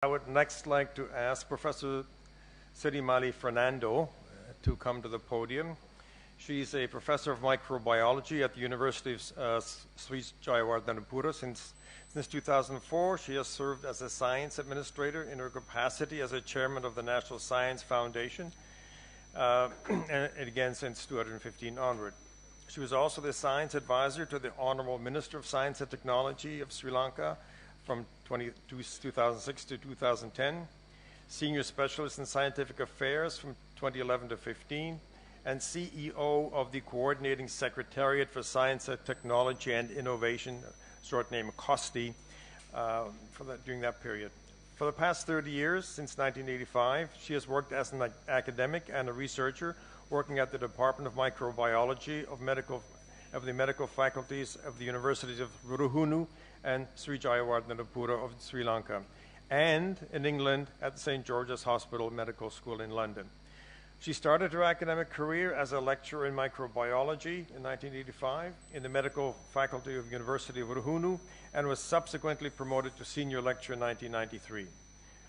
I would next like to ask Professor Sirimali Fernando to come to the podium. She's a professor of microbiology at the University of Sri Jayawardenepura. Since 2004, she has served as a science administrator in her capacity as a chairman of the National Science Foundation, and again since 2015 onward. She was also the science advisor to the Honorable Minister of Science and Technology of Sri Lanka from 2006 to 2010, senior specialist in scientific affairs from 2011 to 15, and CEO of the Coordinating Secretariat for Science and Technology and Innovation, short name COSTI, during that period. For the past 30 years, since 1985, she has worked as an academic and a researcher working at the Department of Microbiology of the medical faculties of the Universities of Ruruhunu and Sri Jayawardenepura of Sri Lanka, and in England at the St. George's Hospital Medical School in London. She started her academic career as a lecturer in microbiology in 1985 in the medical faculty of the University of Ruruhunu and was subsequently promoted to senior lecturer in 1993.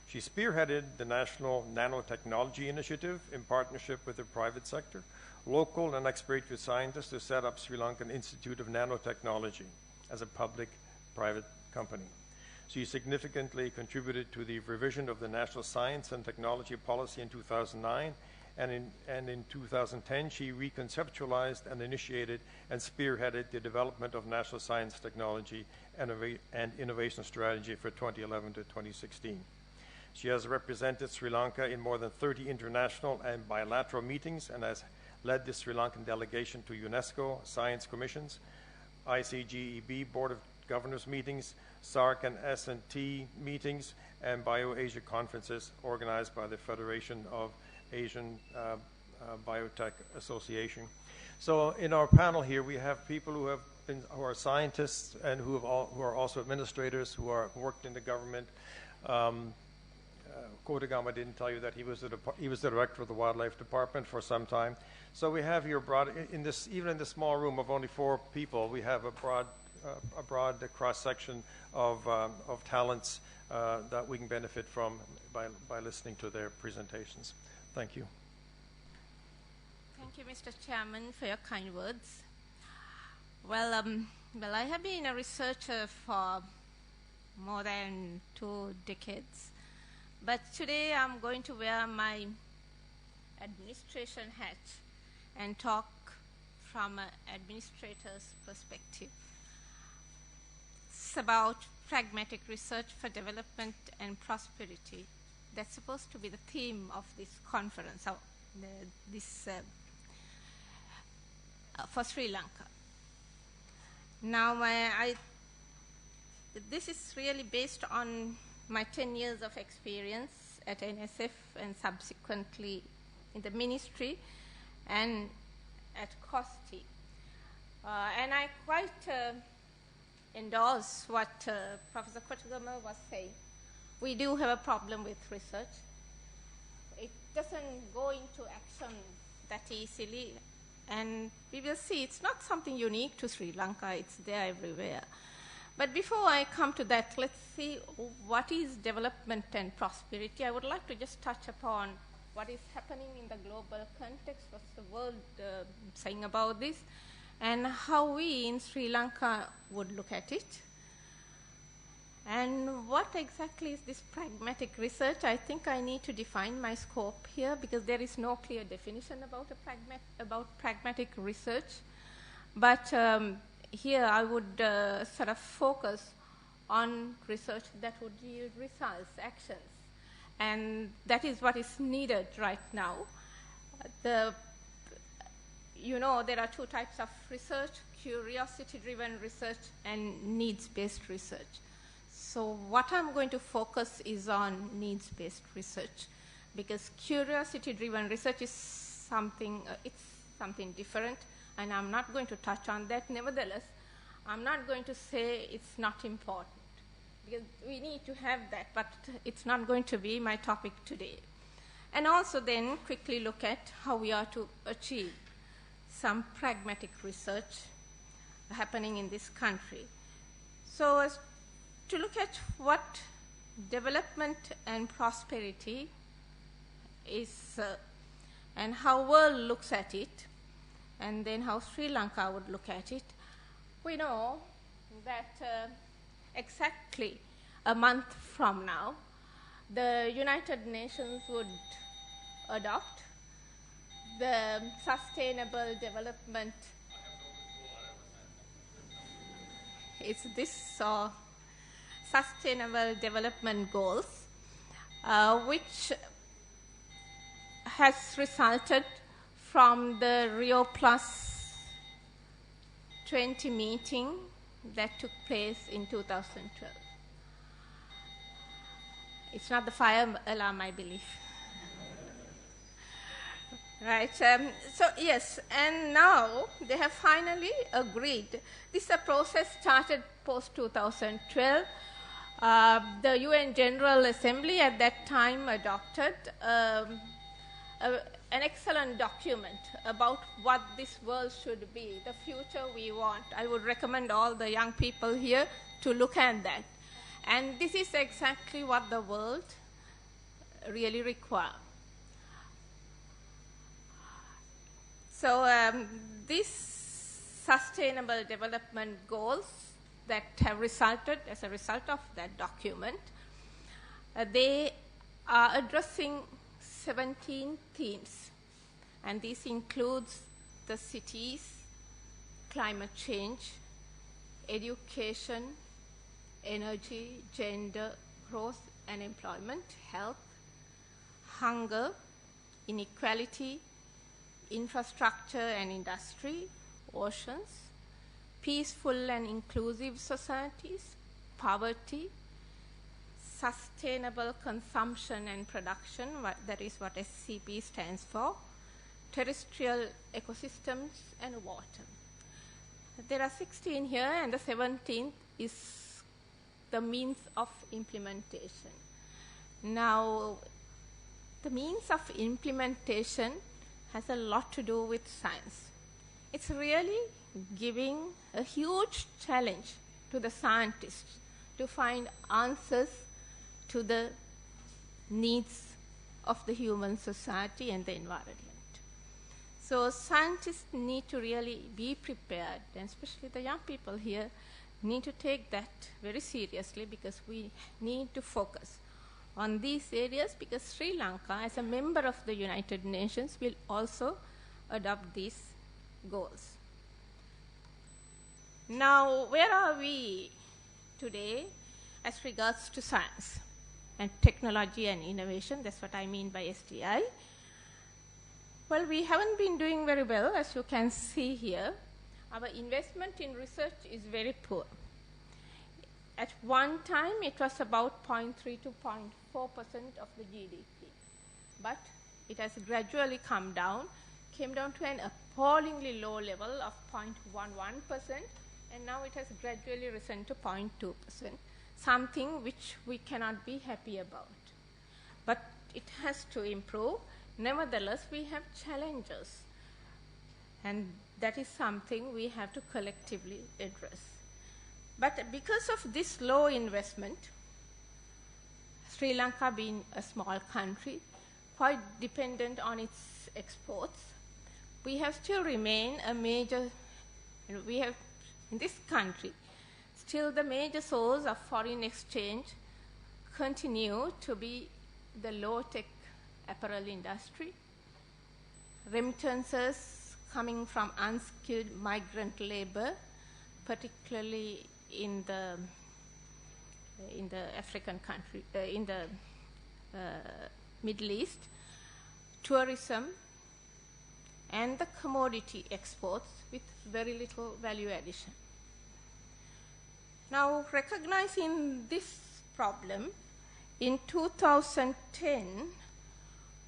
She spearheaded the National Nanotechnology Initiative in partnership with the private sector, local and expatriate scientists to set up Sri Lankan Institute of Nanotechnology as a public-private company. She significantly contributed to the revision of the National Science and Technology Policy in 2009, and in 2010 she reconceptualized and initiated and spearheaded the development of National Science, Technology, and Innovation Strategy for 2011 to 2016. She has represented Sri Lanka in more than 30 international and bilateral meetings and has led the Sri Lankan delegation to UNESCO, Science Commissions, ICGEB Board of Governors meetings, SARC and S&T meetings, and BioAsia conferences organized by the Federation of Asian Biotech Association. So in our panel here, we have people who are scientists and who are also administrators, who are worked in the government. Kodagama didn't tell you that he was the director of the Wildlife Department for some time. So we have here even in this small room of only 4 people, we have a broad cross-section of talents that we can benefit from by listening to their presentations. Thank you. Thank you, Mr. Chairman, for your kind words. Well, I have been a researcher for more than 2 decades, but today I'm going to wear my administration hat and talk from an administrator's perspective. It's about pragmatic research for development and prosperity. That's supposed to be the theme of this conference, for Sri Lanka. Now, this is really based on my 10 years of experience at NSF and subsequently in the ministry and at COSTI. And I quite endorse what Professor Kodagama was saying. We do have a problem with research. It doesn't go into action that easily, and we will see it's not something unique to Sri Lanka, it's there everywhere. But before I come to that, let's see what is development and prosperity. I would like to just touch upon what is happening in the global context, what's the world saying about this, and how we in Sri Lanka would look at it. And what exactly is this pragmatic research? I think I need to define my scope here because there is no clear definition about pragmatic research. But here I would sort of focus on research that would yield results, actions. And that is what is needed right now. There are 2 types of research: curiosity-driven research and needs-based research. So what I'm going to focus is on needs-based research, because curiosity-driven research is something different, and I'm not going to touch on that. Nevertheless, I'm not going to say it's not important, because we need to have that, but it's not going to be my topic today. And also then quickly look at how we are to achieve some pragmatic research happening in this country. So as to look at what development and prosperity is, and how world looks at it, and then how Sri Lanka would look at it, we know that exactly a month from now, the United Nations would adopt the Sustainable Development. It's this Sustainable Development Goals, which has resulted from the Rio Plus 20 meeting that took place in 2012. It's not the fire alarm, I believe. Right. So yes, and now they have finally agreed. This process started post 2012. The UN General Assembly at that time adopted an excellent document about what this world should be, the future we want. I would recommend all the young people here to look at that. And this is exactly what the world really requires. So these Sustainable Development Goals that have resulted as a result of that document, they are addressing 17 themes. And this includes the cities, climate change, education, energy, gender, growth and employment, health, hunger, inequality, infrastructure and industry, oceans, peaceful and inclusive societies, poverty, sustainable consumption and production, that is what SCP stands for, terrestrial ecosystems and water. There are 16 here, and the 17th is the means of implementation. Now, the means of implementation has a lot to do with science. It's really giving a huge challenge to the scientists to find answers to the needs of the human society and the environment. So scientists need to really be prepared, and especially the young people here need to take that very seriously, because we need to focus on these areas, because Sri Lanka, as a member of the United Nations, will also adopt these goals. Now, where are we today as regards to science and technology and innovation? That's what I mean by STI. Well, we haven't been doing very well, as you can see here. Our investment in research is very poor. At one time, it was about 0.3 to 0.4% of the GDP. But it has gradually come down, came down to an appallingly low level of 0.11%, and now it has gradually risen to 0.2%, something which we cannot be happy about. But it has to improve. Nevertheless, we have challenges, and that is something we have to collectively address. But because of this low investment, Sri Lanka being a small country, quite dependent on its exports, we have still remained a major, we have in this country, still the major source of foreign exchange continue to be the low-tech apparel industry, remittances coming from unskilled migrant labor, particularly in the African country, in the Middle East, tourism, and the commodity exports with very little value addition. Now, recognizing this problem, in 2010,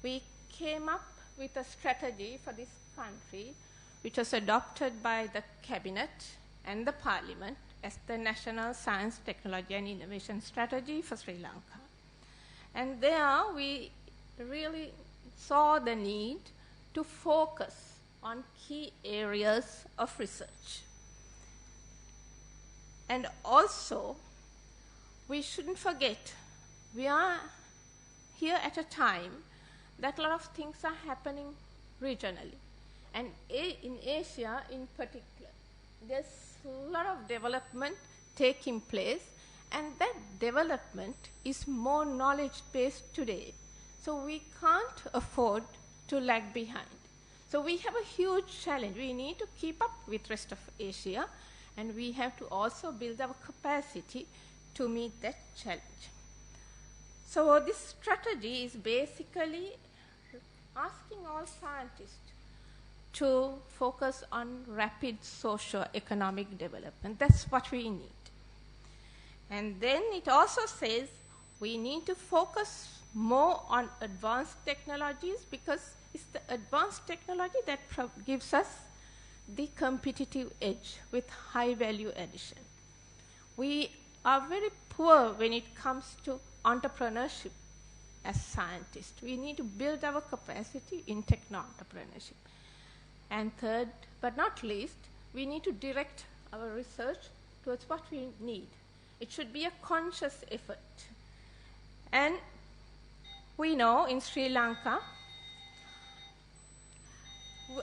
we came up with a strategy for this country, which was adopted by the Cabinet and the Parliament as the National Science, Technology and Innovation Strategy for Sri Lanka. And there we really saw the need to focus on key areas of research. And also, we shouldn't forget we are here at a time that a lot of things are happening regionally. And in Asia in particular, there's a lot of development taking place, and that development is more knowledge-based today. So we can't afford to lag behind. So we have a huge challenge. We need to keep up with rest of Asia, and we have to also build our capacity to meet that challenge. So this strategy is basically asking all scientists to focus on rapid socio-economic development. That's what we need. And then it also says we need to focus more on advanced technologies, because it's the advanced technology that gives us the competitive edge with high value addition. We are very poor when it comes to entrepreneurship as scientists. We need to build our capacity in techno-entrepreneurship. And third, but not least, we need to direct our research towards what we need. It should be a conscious effort. And we know in Sri Lanka,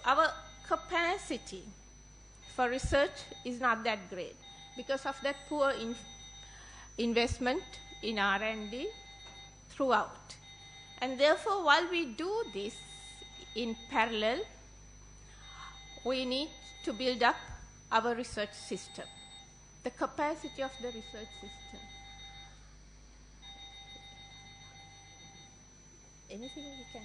our capacity for research is not that great because of that poor investment in R&D throughout. And therefore, while we do this in parallel, we need to build up our research system, the capacity of the research system. Anything we can...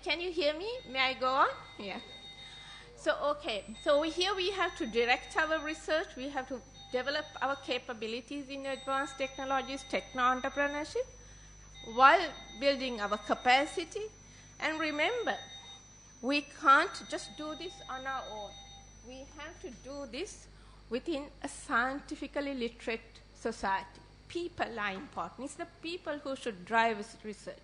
Can you hear me? May I go on? Yeah. So, okay. So here we have to direct our research. We have to develop our capabilities in advanced technologies, techno-entrepreneurship, while building our capacity. And remember, we can't just do this on our own. We have to do this within a scientifically literate society. People are important. It's the people who should drive research,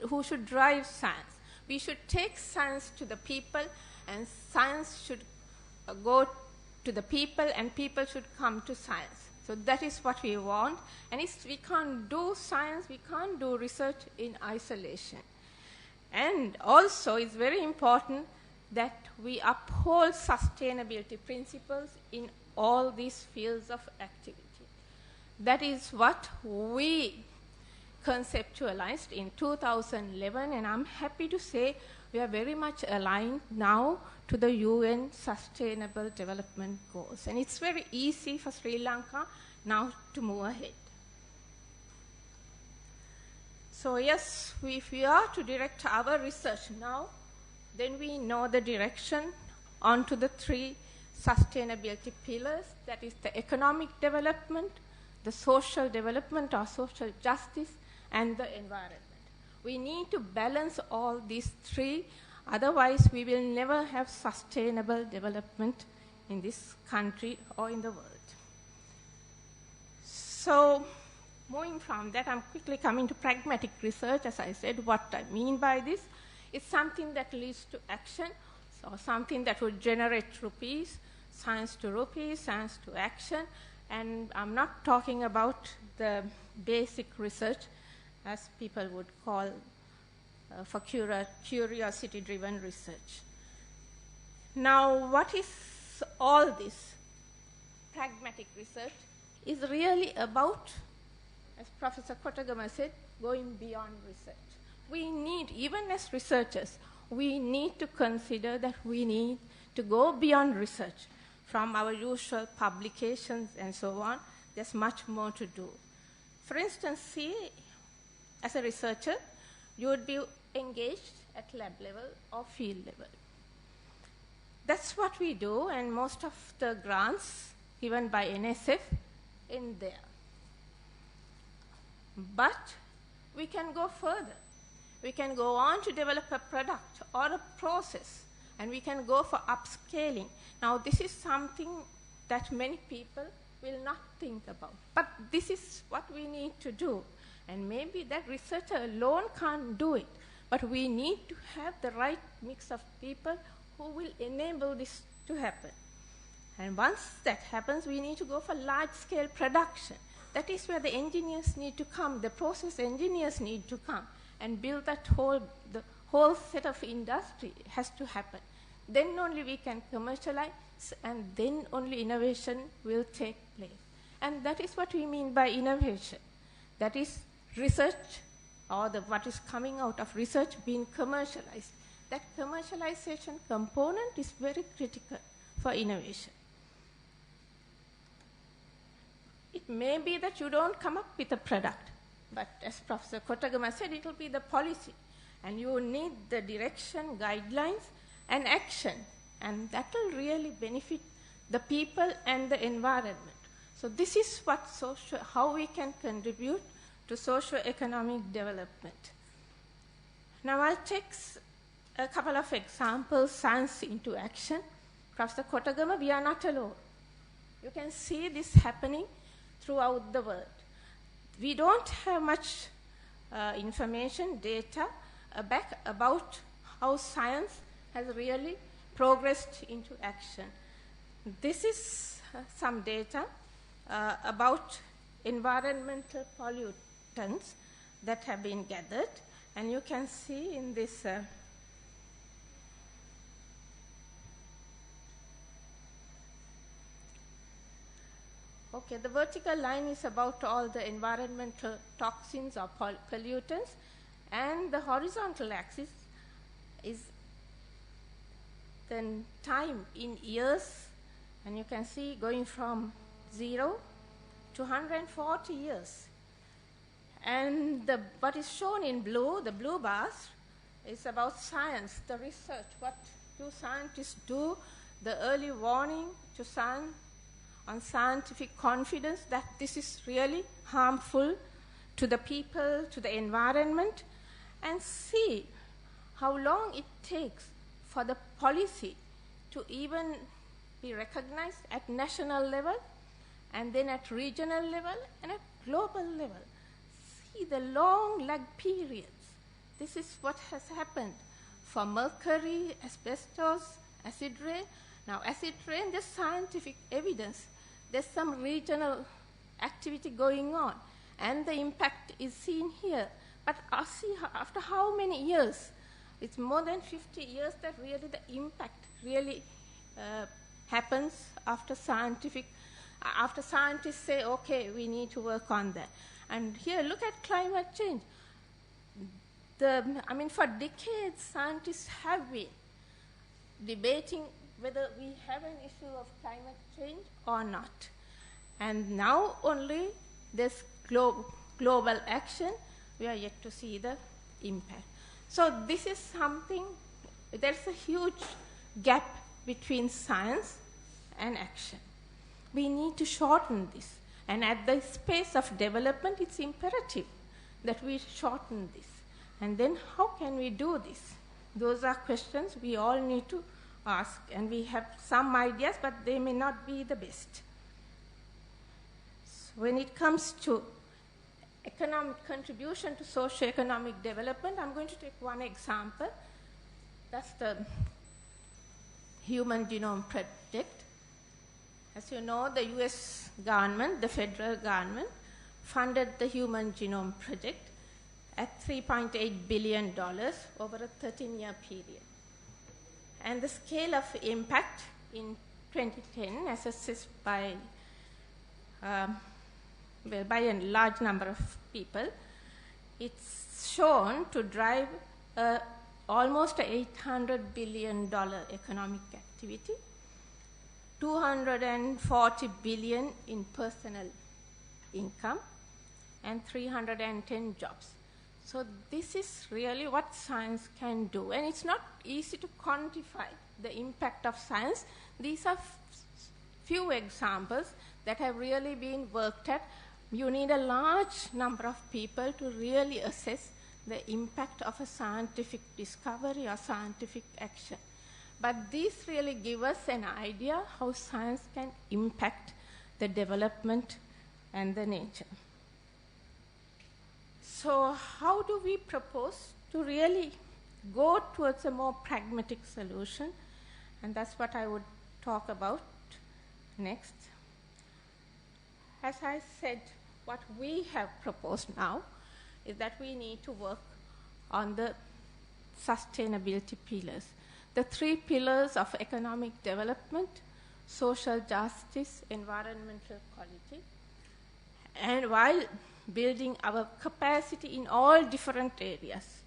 who should drive science. We should take science to the people, and science should go to the people, and people should come to science. So that is what we want. And we can't do science, we can't do research in isolation. And also, it's very important that we uphold sustainability principles in all these fields of activity. That is what we conceptualized in 2011, and I'm happy to say we are very much aligned now to the UN Sustainable Development Goals. And it's very easy for Sri Lanka now to move ahead. So yes, if we are to direct our research now, then we know the direction onto the 3 sustainability pillars, that is the economic development, the social development or social justice, and the environment. We need to balance all these 3, otherwise we will never have sustainable development in this country or in the world. So, moving from that, I'm quickly coming to pragmatic research. As I said, what I mean by this is something that leads to action, so something that would generate rupees, science to action. And I'm not talking about the basic research, as people would call for curiosity-driven research. Now, what is all this? Pragmatic research is really about, as Professor Kotagama said, going beyond research. We need, even as researchers, we need to consider that we need to go beyond research. From our usual publications and so on, there's much more to do. For instance, see, as a researcher, you would be engaged at lab level or field level. That's what we do, and most of the grants given by NSF in there. But we can go further. We can go on to develop a product or a process, and we can go for upscaling. Now, this is something that many people will not think about. But this is what we need to do. And maybe that researcher alone can't do it. But we need to have the right mix of people who will enable this to happen. And once that happens, we need to go for large-scale production. That is where the engineers need to come, the process engineers need to come and build the whole set of industry has to happen. Then only we can commercialize, and then only innovation will take place. And that is what we mean by innovation. That is research, or what is coming out of research being commercialized. That commercialization component is very critical for innovation. It may be that you don't come up with a product, but as Professor Kotagama said, it will be the policy. And you need the direction, guidelines, and action. And that will really benefit the people and the environment. So this is what how we can contribute to socio-economic development. Now I'll take a couple of examples, science into action. Professor Kotagama, we are not alone. You can see this happening throughout the world. We don't have much information, data about how science has really progressed into action. This is some data about environmental pollutants that have been gathered, and you can see in this the vertical line is about all the environmental toxins or pollutants, and the horizontal axis is the time in years, and you can see going from 0 to 140 years. And what is shown in blue, the blue bars, is about science, the research. What do scientists do? The early warning to science on scientific confidence that this is really harmful to the people, to the environment, and see how long it takes for the policy to even be recognized at national level, and then at regional level, and at global level. See the long lag periods. This is what has happened for mercury, asbestos, acid rain. Now, acid rain, there's scientific evidence. There's some regional activity going on, and the impact is seen here. But see after how many years? It's more than 50 years that really the impact really happens after scientists say, okay, we need to work on that. And here, look at climate change. For decades, scientists have been debating whether we have an issue of climate change or not. And now only this global action, we are yet to see the impact. So this is something, there's a huge gap between science and action. We need to shorten this. And at the space of development, it's imperative that we shorten this. And then how can we do this? Those are questions we all need to ask. And we have some ideas, but they may not be the best. So when it comes to economic contribution to socio-economic development, I'm going to take one example. That's the Human Genome Project. As you know, the US government, the federal government, funded the Human Genome Project at $3.8 billion over a 13-year period. And the scale of impact in 2010, as assessed by a large number of people, it's shown to drive almost $800 billion economic activity, 240 billion in personal income, and 310 jobs. So this is really what science can do. And it's not easy to quantify the impact of science. These are few examples that have really been worked at. You need a large number of people to really assess the impact of a scientific discovery or scientific action. But these really give us an idea how science can impact the development and the nature. So how do we propose to really go towards a more pragmatic solution? And that's what I would talk about next. As I said, what we have proposed now is that we need to work on the sustainability pillars. The 3 pillars of economic development, social justice, environmental quality, and while building our capacity in all different areas.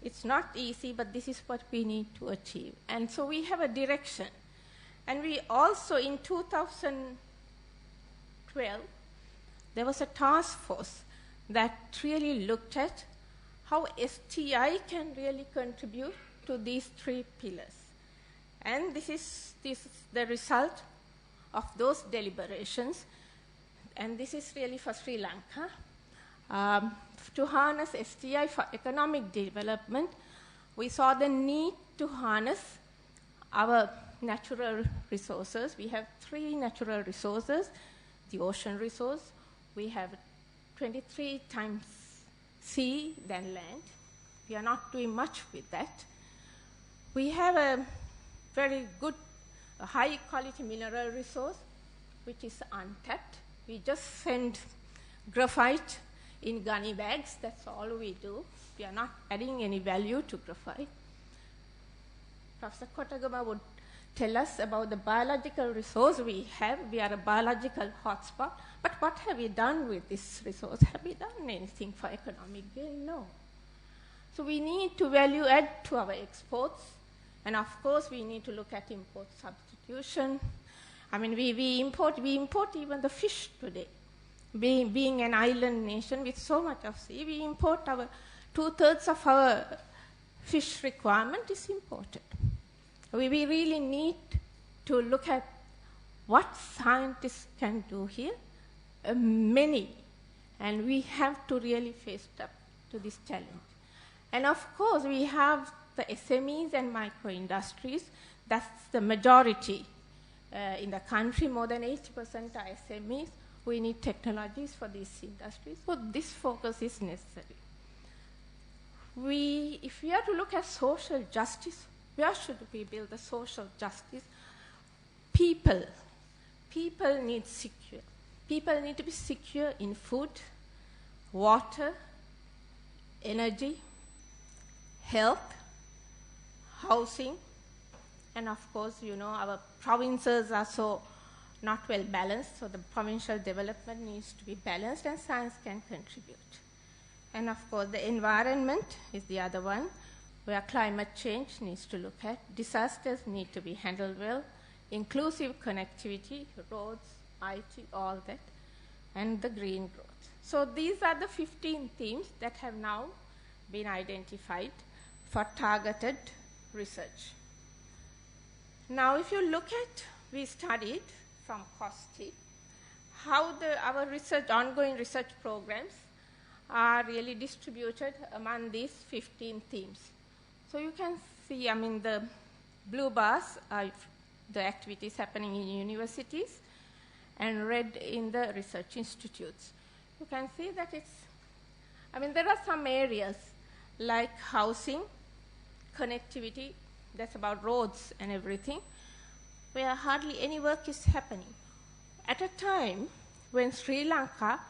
It's not easy, but this is what we need to achieve. And so we have a direction. And we also, in 2012, there was a task force that really looked at how STI can really contribute to these 3 pillars. And this is the result of those deliberations. And this is really for Sri Lanka. To harness STI for economic development, we saw the need to harness our natural resources. We have 3 natural resources. The ocean resource, we have 23 times sea than land. We are not doing much with that. We have a very good, high quality mineral resource, which is untapped. We just send graphite in gunny bags, that's all we do. We are not adding any value to graphite. Professor Kotagama would tell us about the biological resource we have. We are a biological hotspot. But what have we done with this resource? Have we done anything for economic gain? No. So we need to value add to our exports. And of course, we need to look at import substitution. I mean, we import even the fish today. Being an island nation with so much of sea, we import 2/3 of our fish requirement is imported. We really need to look at what scientists can do here, many, and we have to really face up to this challenge. And of course, we have the SMEs and micro-industries. That's the majority in the country. More than 80% are SMEs. We need technologies for these industries. So this focus is necessary. If we are to look at social justice, where should we build the social justice? People need secure. People need to be secure in food, water, energy, health, housing, and of course, our provinces are so not well balanced, so the provincial development needs to be balanced, and science can contribute. And of course, the environment is the other one, where climate change needs to look at. Disasters need to be handled well, inclusive connectivity, roads, IT, all that, and the green growth. So these are the 15 themes that have now been identified for targeted research. Now, if you look at, we studied from COSTI how our ongoing research programs are really distributed among these 15 themes. So you can see, the blue bars are the activities happening in universities, and red in the research institutes. You can see that there are some areas like housing, connectivity, that's about roads and everything, where hardly any work is happening. At a time when Sri Lanka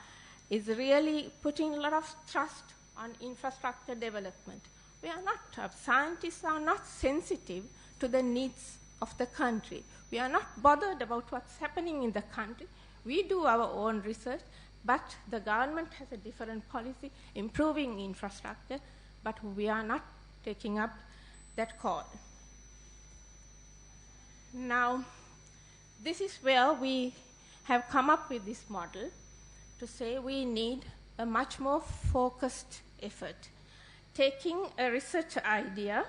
is really putting a lot of trust on infrastructure development, scientists are not sensitive to the needs of the country. We are not bothered about what's happening in the country. We do our own research, but the government has a different policy, improving infrastructure, but we are not taking up that call. Now, this is where we have come up with this model to say we need a much more focused effort, taking a research idea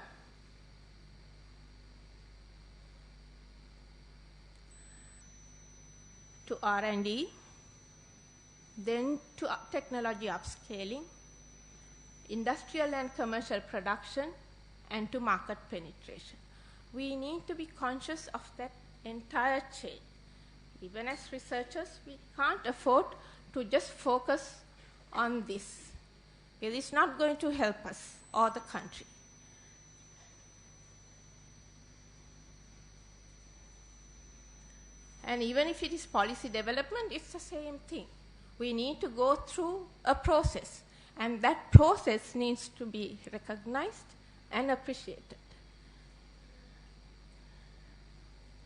to R&D, then to technology upscaling, industrial and commercial production, and to market penetration. We need to be conscious of that entire chain. Even as researchers, we can't afford to just focus on this, because it's not going to help us or the country. And even if it is policy development, it's the same thing. We need to go through a process, and that process needs to be recognized and appreciated.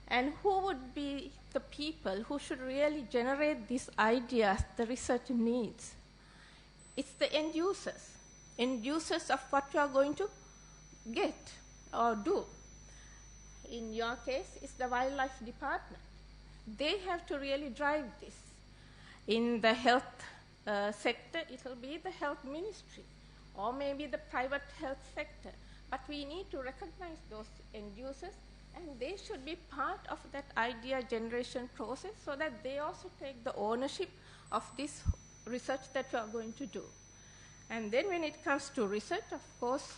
And who would be the people who should really generate these ideas the research needs? It's the end users of what you are going to get or do. In your case, it's the wildlife department. They have to really drive this. In the health sector, it will be the health ministry or maybe the private health sector. But we need to recognize those end users, and they should be part of that idea generation process so that they also take the ownership of this research that you are going to do. And then when it comes to research, of course,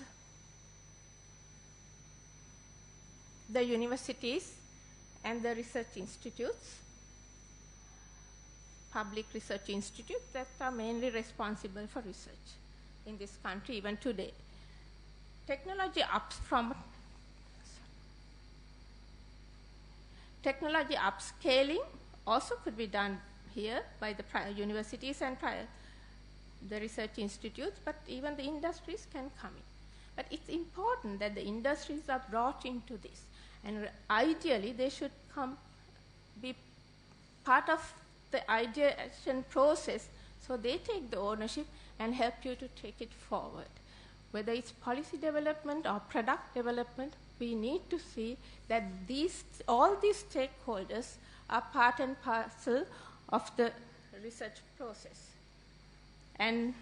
the universities and the research institutes, public research institutes that are mainly responsible for research in this country even today. Technology upscaling also could be done here by the universities and the research institutes, but even the industries can come in. But it's important that the industries are brought into this, and ideally they should be part of the ideation process, so they take the ownership and help you to take it forward. Whether it's policy development or product development, we need to see that all these stakeholders are part and parcel of the research process. And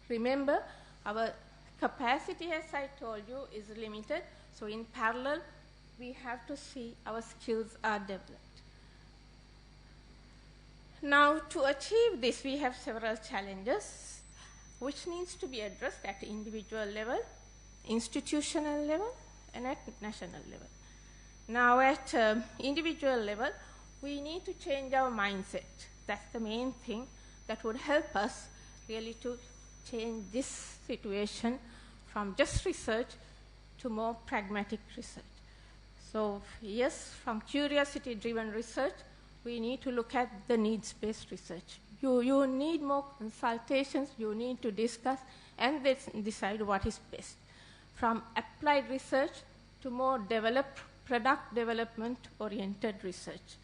remember, our capacity, as I told you, is limited. So in parallel, we have to see our skills are developed. Now, to achieve this, we have several challenges which needs to be addressed at individual level, institutional level, and at national level. Now, at individual level, we need to change our mindset. That's the main thing that would help us really to change this situation from just research to more pragmatic research. So, yes, from curiosity-driven research, we need to look at the needs-based research. You need more consultations, you need to discuss and then decide what is best. From applied research to more product development-oriented research.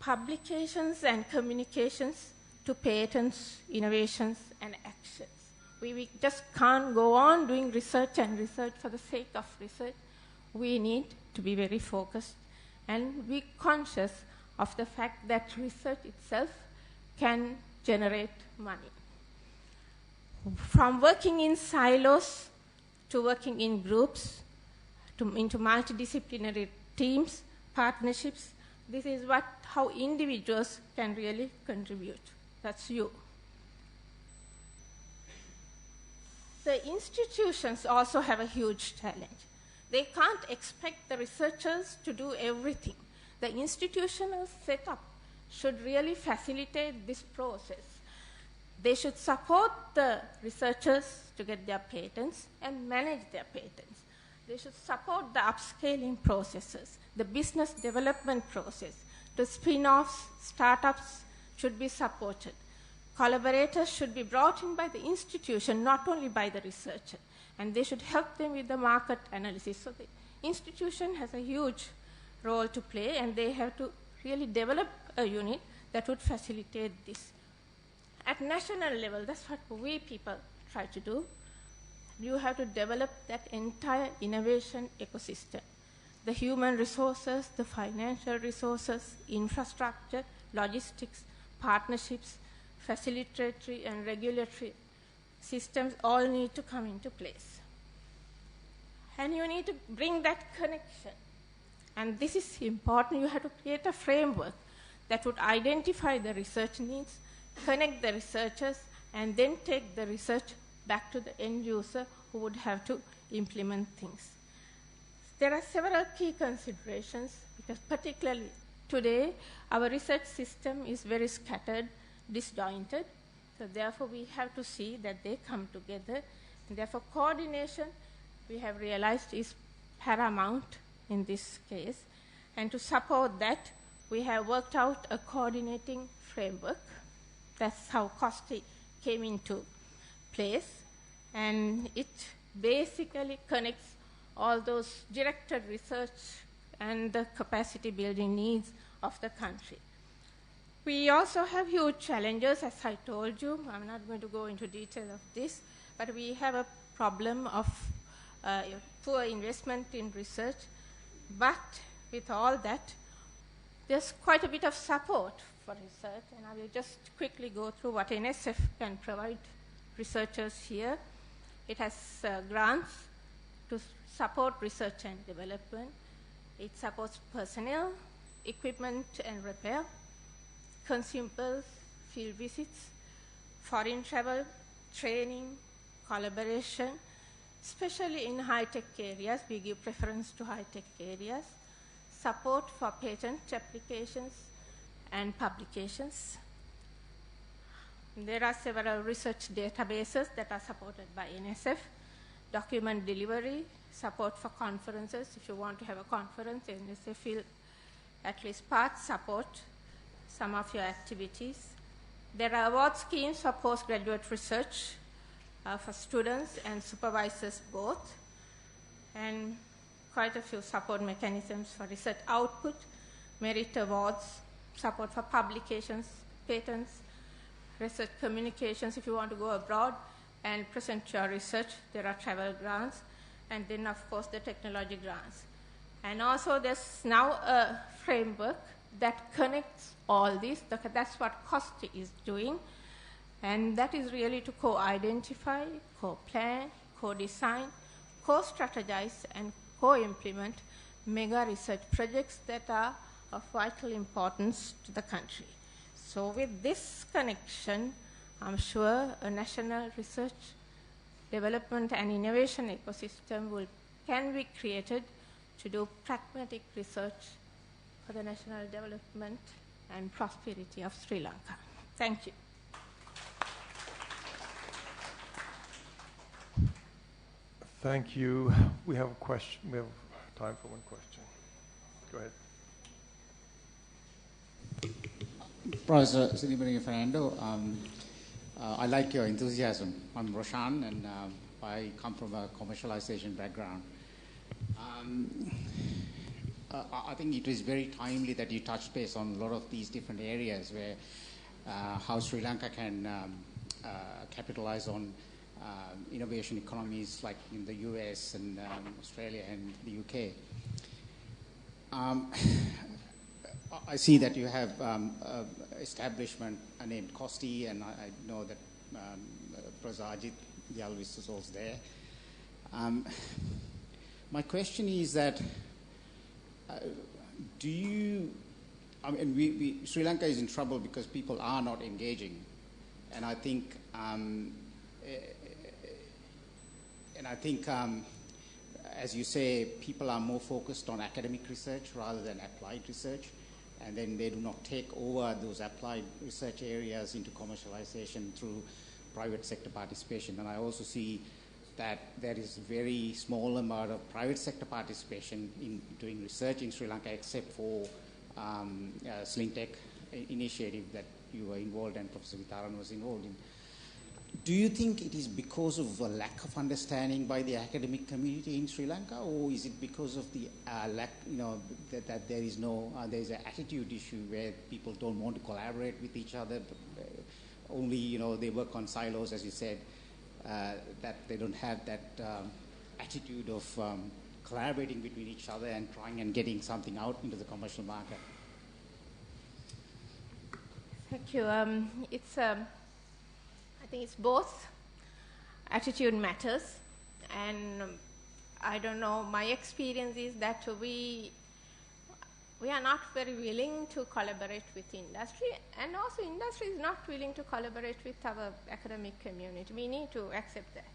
Publications and communications to patents, innovations, and actions. We just can't go on doing research and research for the sake of research. We need to be very focused and be conscious of the fact that research itself can generate money. From working in silos to working in groups, into multidisciplinary teams, partnerships, this is how individuals can really contribute. That's you. The institutions also have a huge challenge. They can't expect the researchers to do everything. The institutional setup should really facilitate this process. They should support the researchers to get their patents and manage their patents. They should support the upscaling processes, the business development process. The spin-offs, startups should be supported. Collaborators should be brought in by the institution, not only by the researcher, and they should help them with the market analysis. So the institution has a huge role to play, and they have to really develop a unit that would facilitate this. At national level, that's what we people try to do. You have to develop that entire innovation ecosystem. The human resources, the financial resources, infrastructure, logistics, partnerships, facilitatory and regulatory systems all need to come into place. And you need to bring that connection. And this is important. You have to create a framework that would identify the research needs, connect the researchers, and then take the research back to the end user who would have to implement things. There are several key considerations, because particularly today, our research system is very scattered, disjointed. So therefore, we have to see that they come together. And therefore, coordination, we have realized, is paramount in this case. And to support that, we have worked out a coordinating framework. That's how COSTI came into place. And it basically connects all those directed research and the capacity building needs of the country. We also have huge challenges, as I told you. I'm not going to go into detail of this, but we have a problem of poor investment in research. But with all that, there's quite a bit of support for research, and I will just quickly go through what NSF can provide researchers here. It has grants to support research and development. It supports personnel, equipment and repair, consumables, field visits, foreign travel, training, collaboration, especially in high-tech areas. We give preference to high-tech areas, support for patent applications and publications. There are several research databases that are supported by NSF, document delivery, support for conferences. If you want to have a conference, NSF will at least part support some of your activities. There are award schemes for postgraduate research for students and supervisors both, and quite a few support mechanisms for research output, merit awards, support for publications, patents, research communications. If you want to go abroad and present your research, there are travel grants, and then of course the technology grants. And also there's now a framework that connects all this. That's what COSTI is doing, and that is really to co-identify, co-plan, co-design, co-strategize, and co-implement mega research projects that are of vital importance to the country. So with this connection, I'm sure a national research, development and innovation ecosystem can be created to do pragmatic research for the national development and prosperity of Sri Lanka. Thank you. Thank you. We have a question. We have time for one question. Go ahead. Professor Sirimali Fernando, I like your enthusiasm. I'm Roshan, and I come from a commercialization background. I think it is very timely that you touched base on a lot of these different areas where how Sri Lanka can capitalize on innovation economies like in the US and Australia and the UK. I see that you have establishment named COSTI, and I know that Professor Ajit Dialvis is also there. My question is that Sri Lanka is in trouble because people are not engaging, and I think as you say, people are more focused on academic research rather than applied research, and then they do not take over those applied research areas into commercialization through private sector participation. And I also see that there is a very small amount of private sector participation in doing research in Sri Lanka, except for Slingtech initiative that you were involved and Professor Vitaran was involved in. Do you think it is because of a lack of understanding by the academic community in Sri Lanka, or is it because of the lack, that there is there's an attitude issue where people don't want to collaborate with each other, only, they work on silos, as you said, that they don't have that attitude of collaborating between each other and trying and getting something out into the commercial market? Thank you. I think it's both. Attitude matters, and I don't know, my experience is that we are not very willing to collaborate with industry, and also industry is not willing to collaborate with our academic community. We need to accept that.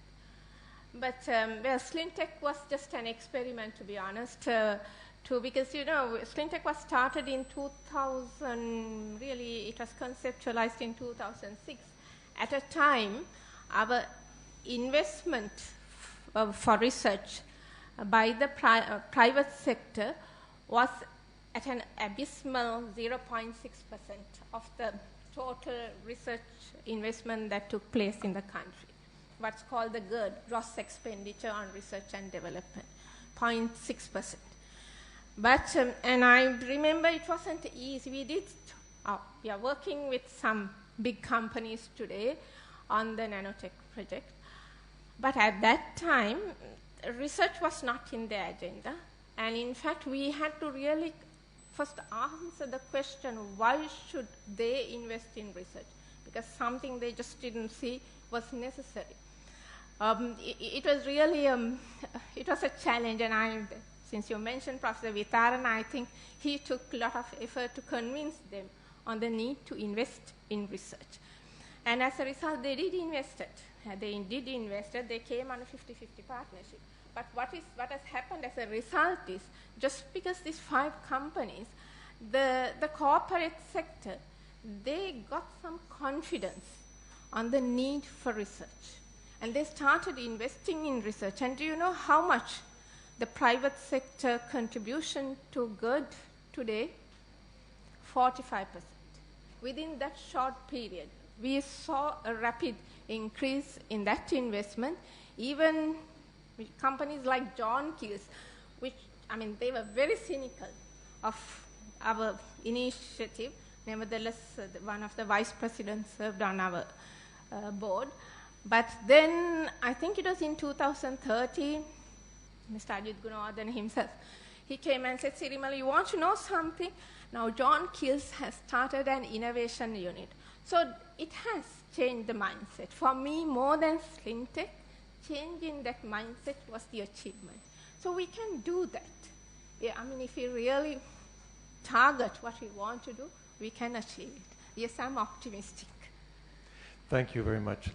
But Slingtech was just an experiment, to be honest, because Slingtech was started in 2000, really it was conceptualized in 2006. At a time, our investment for research by the private sector was at an abysmal 0.6% of the total research investment that took place in the country, what's called the GERD, gross expenditure on research and development, 0.6%. But, and I remember it wasn't easy. We are working with some big companies today on the nanotech project. But at that time, research was not in the agenda. And in fact, we had to really first answer the question, why should they invest in research? Because something they just didn't see was necessary. It was really, it was a challenge, and since you mentioned Professor Vitharan, I think he took a lot of effort to convince them on the need to invest in research. And as a result, they did invest it. They did invest it. They came on a 50-50 partnership. But what has happened as a result is, just because these 5 companies, the corporate sector, they got some confidence on the need for research. And they started investing in research. And do you know how much the private sector contribution to GERD today? 45%. Within that short period, we saw a rapid increase in that investment. Even with companies like John Keel's, which, I mean, they were very cynical of our initiative. Nevertheless, one of the vice presidents served on our board. But then, I think it was in 2013, Mr. Ajit Gunawardena himself, he came and said, Sirimali, you want to know something? Now, John Keel's has started an innovation unit. So it has changed the mindset. For me, more than Slim Tech, changing that mindset was the achievement. So we can do that. Yeah, I mean, if we really target what we want to do, we can achieve it. Yes, I'm optimistic. Thank you very much.